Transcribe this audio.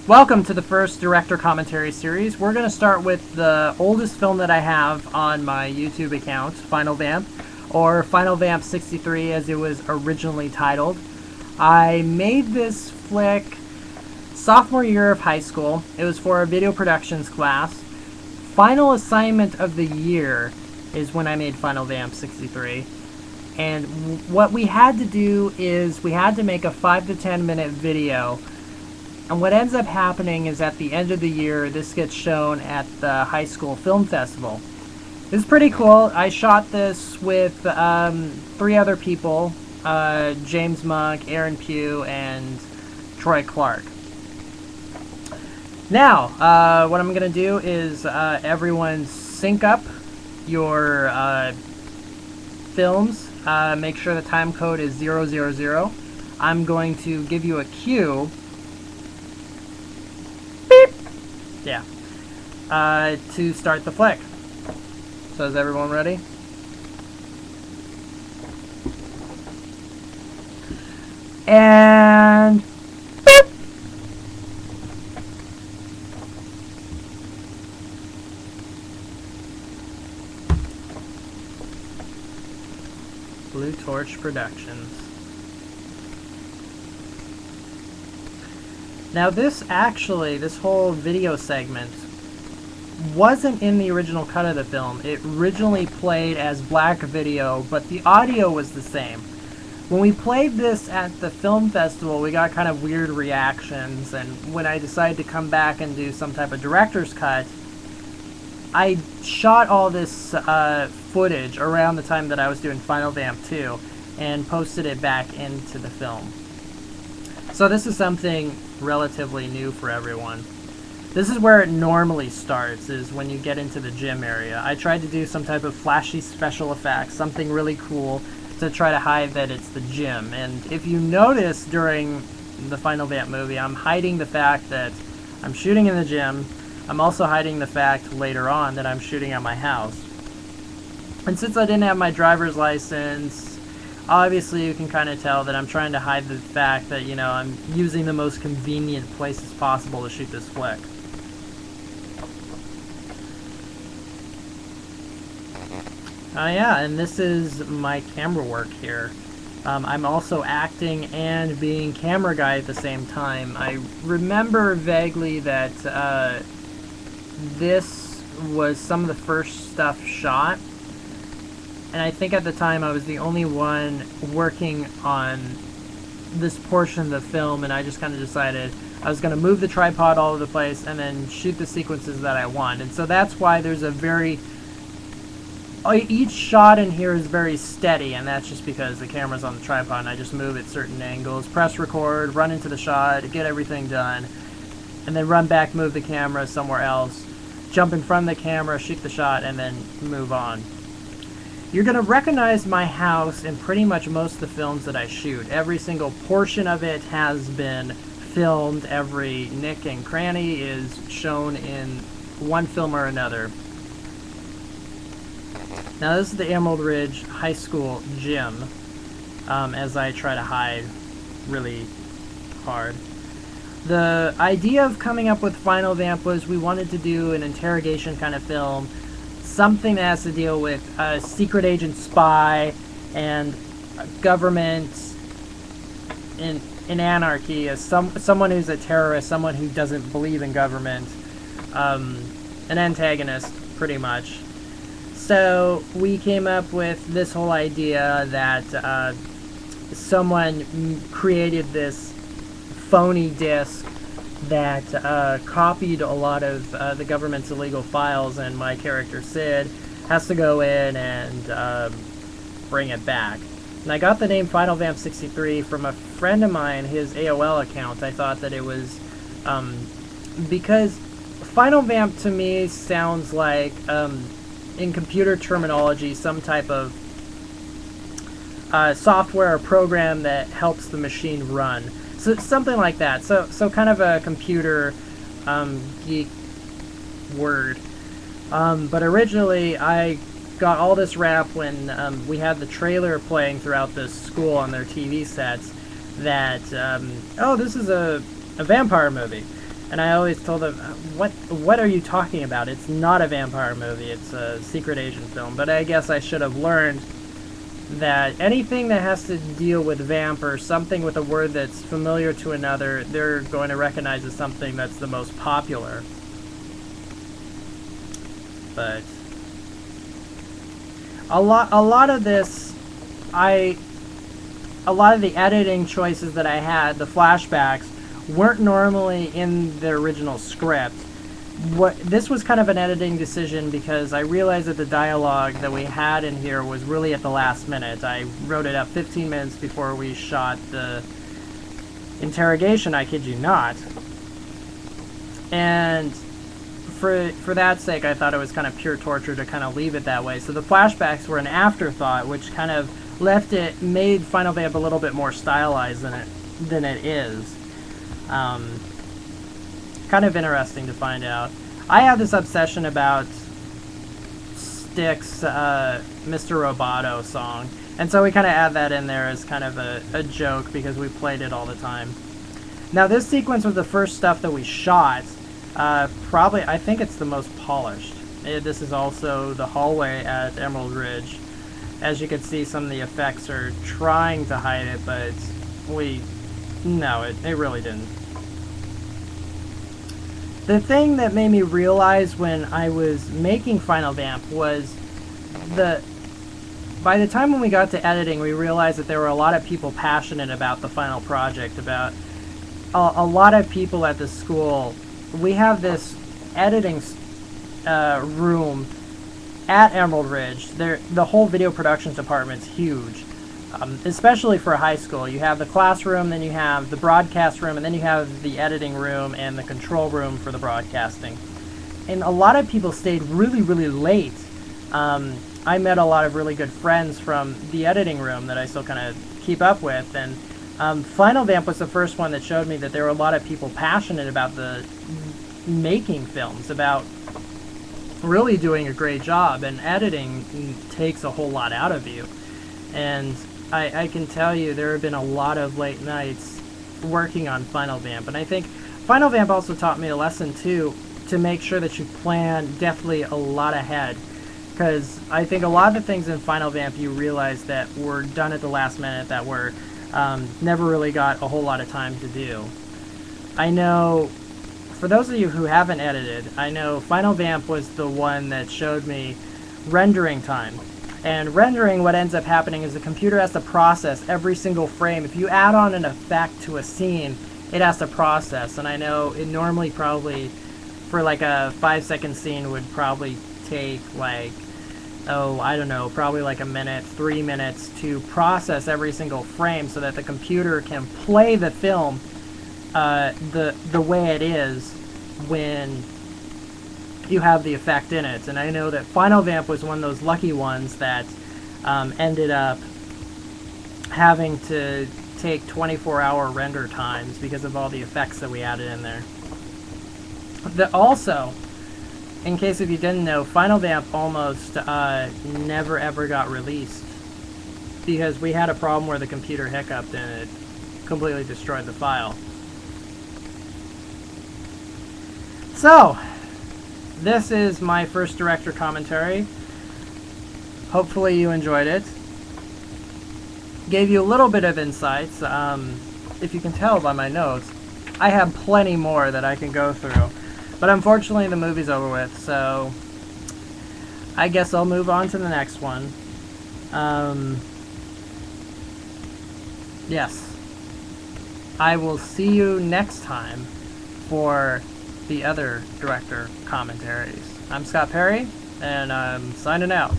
Welcome to the first director commentary series. We're going to start with the oldest film that I have on my YouTube account, Final Vamp, or Final Vamp 63 as it was originally titled. I made this flick sophomore year of high school. It was for a video productions class. Final assignment of the year is when I made Final Vamp 63. And what we had to do is we had to make a 5 to 10 minute video. And what ends up happening is at the end of the year, this gets shown at the high school film festival. It's pretty cool. I shot this with 3 other people, James Monk, Aaron Pugh, and Troy Clark. Now, what I'm going to do is everyone sync up your films. Make sure the time code is 000. I'm going to give you a cue. Beep! Yeah. To start the flick. So is everyone ready? And beep! Blue Torch Productions. Now this whole video segment wasn't in the original cut of the film. It originally played as black video, but the audio was the same. When we played this at the film festival, we got kind of weird reactions, and when I decided to come back and do some type of director's cut, I shot all this footage around the time that I was doing Final Vamp 2 and posted it back into the film. So this is something relatively new for everyone. This is where it normally starts, is when you get into the gym area. I tried to do some type of flashy special effects, something really cool to try to hide that it's the gym. And if you notice during the Final Vamp movie, I'm hiding the fact that I'm shooting in the gym. I'm also hiding the fact later on that I'm shooting at my house. And since I didn't have my driver's license, obviously you can kind of tell that I'm trying to hide the fact that, you know, I'm using the most convenient places possible to shoot this flick. Yeah, and this is my camera work here. I'm also acting and being camera guy at the same time. I remember vaguely that this was some of the first stuff shot. And I think at the time I was the only one working on this portion of the film, and I just kind of decided I was going to move the tripod all over the place and then shoot the sequences that I want. And so that's why there's a each shot in here is very steady, and that's just because the camera's on the tripod and I just move at certain angles, press record, run into the shot, get everything done, and then run back, move the camera somewhere else, jump in front of the camera, shoot the shot, and then move on. You're going to recognize my house in pretty much most of the films that I shoot. Every single portion of it has been filmed. Every nick and cranny is shown in one film or another. Now this is the Emerald Ridge High School gym, as I try to hide really hard. The idea of coming up with Final Vamp was we wanted to do an interrogation kind of film, something that has to deal with a secret agent spy and government in anarchy, as someone who's a terrorist, someone who doesn't believe in government, an antagonist, pretty much. So we came up with this whole idea that someone created this phony disc that copied a lot of the government's illegal files, and my character Sid has to go in and bring it back. And I got the name Final Vamp 63 from a friend of mine, his AOL account. I thought that it was because Final Vamp to me sounds like, in computer terminology, some type of software or program that helps the machine run. So something like that. So kind of a computer geek word. But originally I got all this rap when we had the trailer playing throughout the school on their TV sets that, oh, this is a vampire movie. And I always told them, what are you talking about? It's not a vampire movie, it's a secret agent film. But I guess I should have learned that anything that has to deal with vamp or something with a word that's familiar to another, they're going to recognize as something that's the most popular. But a lot of this, a lot of the editing choices that I had, the flashbacks, weren't normally in the original script. This was kind of an editing decision because I realized that the dialogue that we had in here was really at the last minute. I wrote it up 15 minutes before we shot the interrogation, I kid you not. And for that sake, I thought it was kind of pure torture to kind of leave it that way. So the flashbacks were an afterthought, which kind of made Final Vamp a little bit more stylized than it is. Kind of interesting to find out. I have this obsession about Styx's Mr. Roboto song, and so we kind of add that in there as kind of a joke because we played it all the time. Now this sequence was the first stuff that we shot. Probably, I think it's the most polished. This is also the hallway at Emerald Ridge. As you can see, some of the effects are trying to hide it, but no, it really didn't. The thing that made me realize when I was making Final Vamp was by the time when we got to editing, we realized that there were a lot of people passionate about the final project, about a lot of people at the school. We have this editing room at Emerald Ridge. The whole video production department's huge. Especially for a high school. You have the classroom, then you have the broadcast room, and then you have the editing room and the control room for the broadcasting. And a lot of people stayed really, really late. I met a lot of really good friends from the editing room that I still kind of keep up with, and Final Vamp was the first one that showed me that there were a lot of people passionate about the making films, about really doing a great job, and editing takes a whole lot out of you. And I can tell you there have been a lot of late nights working on Final Vamp, and I think Final Vamp also taught me a lesson too, to make sure that you plan definitely a lot ahead, because I think a lot of the things in Final Vamp you realize that were done at the last minute, that were never really got a whole lot of time to do. I know, for those of you who haven't edited, I know Final Vamp was the one that showed me rendering time. And rendering, what ends up happening is the computer has to process every single frame. If you add on an effect to a scene, it has to process. And I know it normally probably, for like a 5-second scene, would probably take like, I don't know, probably like a minute, 3 minutes to process every single frame so that the computer can play the film the way it is when you have the effect in it. And I know that Final Vamp was one of those lucky ones that ended up having to take 24-hour render times because of all the effects that we added in there. Also, in case if you didn't know, Final Vamp almost never ever got released because we had a problem where the computer hiccuped and it completely destroyed the file. So, this is my first director commentary. Hopefully you enjoyed it. Gave you a little bit of insights. If you can tell by my notes, I have plenty more that I can go through. But unfortunately the movie's over with, so I guess I'll move on to the next one. Yes. I will see you next time for the other director commentaries. I'm Scott Perry, and I'm signing out.